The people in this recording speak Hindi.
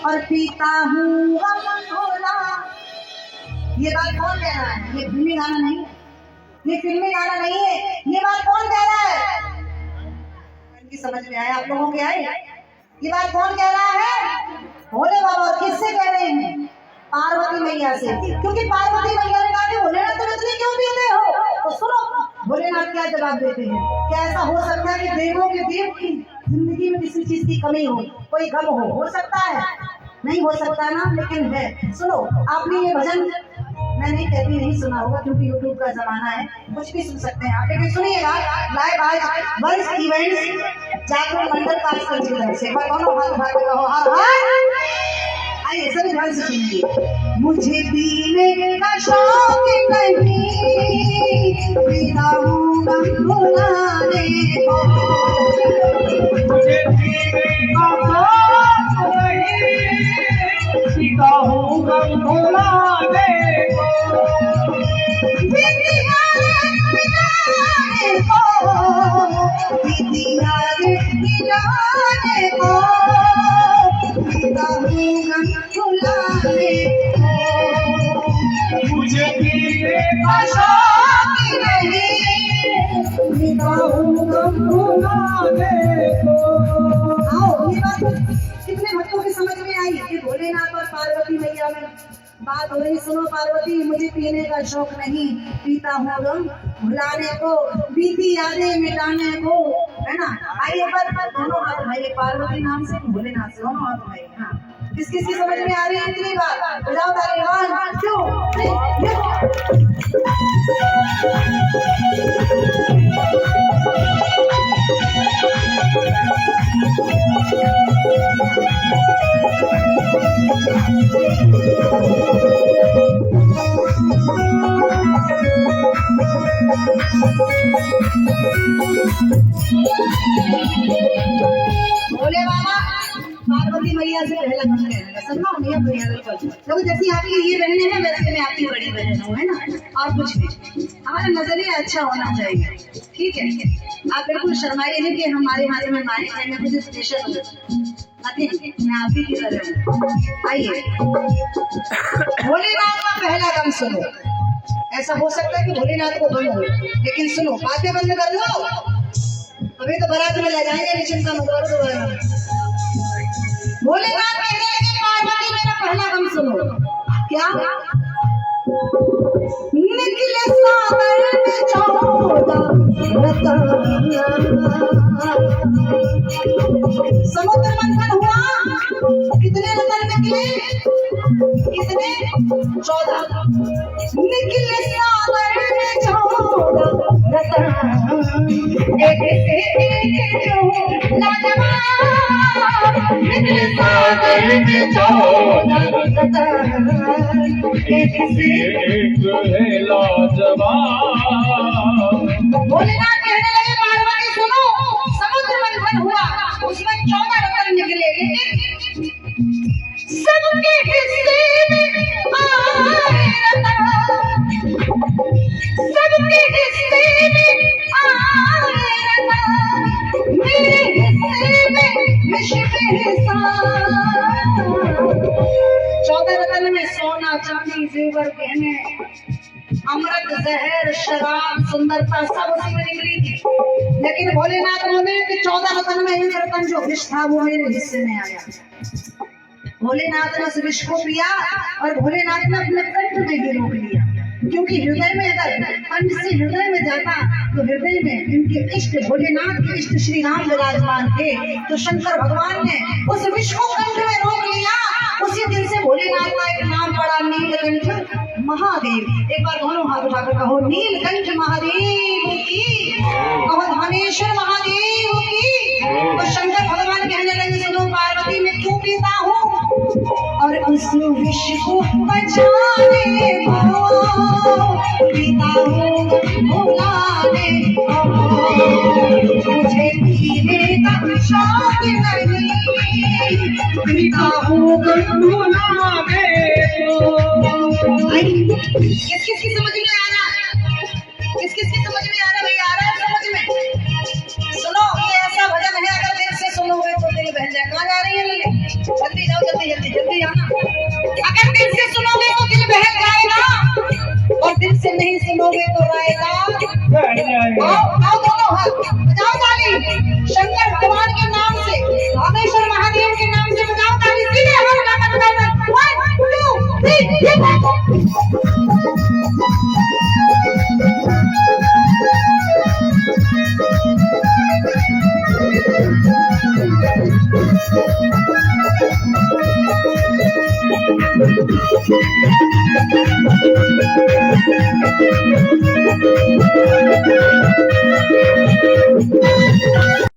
और पीता हूँ गम घोला। ये बात कौन कह रहा है? ये फिल्मी गाना नहीं है, ये फिल्मी गाना नहीं है। ये बात कौन कह रहा है? इनकी समझ में आया आप लोगों के? आए? ये बात कौन कह रहा है? भोले बाबा। और किससे कह रहे हैं? पार्वती मैया से। क्योंकि पार्वती मैया ने कहा कि भोलेनाथ तुम इतनी क्यों पीते हो? तो सुनो भोलेनाथ क्या जवाब देते हैं। क्या ऐसा हो सकता है कि देवों के देव की जिंदगी में किसी चीज की कमी हो, कोई गम हो सकता है? नहीं हो सकता ना, लेकिन है। सुनो, आपने ये भजन मैं नहीं कहती नहीं सुना होगा, क्योंकि यूट्यूब का जमाना है, कुछ भी सुन सकते हैं आप, लेकिन सुनिएगा लाइव आज वर्ष इवेंट्स जागरण मंडल कार्यक्रम की तरफ से। दोनों हाथ उठा के कहो हर हर। आइए सभी ध्यान से सुनिए। मुझे पीने का शौक नहीं, पीता हूँ गम भुलाने को। मुझे पीने का शौक नहीं, पीता हूँ गम भुलाने को। बिटिया रे मिलाने को, पीता हूँ गम भुलाने को। मुझे पीने का शौक नहीं, पीता हूँ गम भुलाने को। आओ, ये बात कितने भक्तों की समझ में आई कि भोलेनाथ और पार्वती मैया में बात हो रही। सुनो पार्वती, मुझे पीने का शौक नहीं, पीता हूँ गम भुलाने को, बीती यादें मिटाने को, है ना। आइए पर दोनों हाथ उठाइए, पार्वती नाम से भोलेनाथ से दोनों हाथ उठाइए। हाँ, किस किस की समझ में आ रही है इतनी बात? बजाओ ताली। 1 2 3 भोले बाबा पार्वती मैया से पहला गम कहना समझा नहीं भैया। बिल्कुल जैसी आपकी ये बहनें हैं वैसे मैं आपकी बड़ी बहन हूँ, है ना। और कुछ नहीं, हमारा नजरिया अच्छा होना चाहिए, ठीक है। आप बिल्कुल शर्माइए नहीं कि हमारे हाथ में माइक है, मैं कुछ स्पेशल मैं आप ही की तरह हूँ। आइए भोलेनाथ का पहला गम सुनो। ऐसा हो सकता है कि भोलेनाथ को गम हो, लेकिन सुनो बातें बंद कर लो, अभी तो बारात में ले जाएंगे, चिंता मत करो दोबारा। भोलेनाथ कहने लगे पार्वती मेरा पहला गम सुनो। क्या? निकले सागर में 14 रतन, समुद्र मंथन हुआ, कितने रतन निकले? कितने? 14। निकले सागर में 14 रतन, एक से एक जो लाजवाब। निकले सागर में 14 रतन, एक से एक है लाजवाब। भोलेनाथ कहने लगे पार्वती सुनो, समुद्र मंथन हुआ, उसमें 14 रतन निकले, लेकिन सबके हिस्से में आए रतन, सबके हिस्से में आए रतन, मेरे हिस्से में मिश्र हिसाब। 14 रतन में सोना चांदी जेवर गहने अमृत जहर शराब सुंदरता सब उसी में निकली थी, लेकिन भोलेनाथ बोले कि 14 रतन में एक रतन जो विष था वो मेरे हिस्से में आया। भोलेनाथ ने उस विष को पिया और भोलेनाथ ने अपने कंठ में भी रोक लिया, क्योंकि हृदय में अगर कंठ से हृदय में जाता तो हृदय में इनके इष्ट भोलेनाथ के इष्ट श्री राम विराजमान थे, तो शंकर भगवान ने उस विष को कंठ में रोक लिया। उसी दिन से भोलेनाथ का एक नाम पड़ा नीलकंठ महादेव। एक बार दोनों हाथ उठाकर कहो नीलकंठ महादेव की, कहो धनेश्वर महादेव की। तो शंकर भगवान कहने लगे सुनो पार्वती मैं क्यों पीता हूँ, और उस विष को बचाने को पीता हूँ भुलाने को। मुझे पीने का शौक नहीं, पीता हूँ भुलाने को। किस किस की समझ में आ रहा है? किस किस की समझ में आ रहा है? भाई आ रहा है समझ में? सुनो ये ऐसा भजन है, अगर देर से सुनोगे तो तेरी बहन जाए। कहाँ जा रही है? जल्दी जाओ, जल्दी जल्दी जल्दी। नहीं सुनोगे तो रायता आओ दोनों हाथ बजाओ ताली शंकर भगवान के नाम से रामेश्वर महादेव के नाम से बजाओ ताली सीधे हाथ लगाकर बजाओ 1 2 3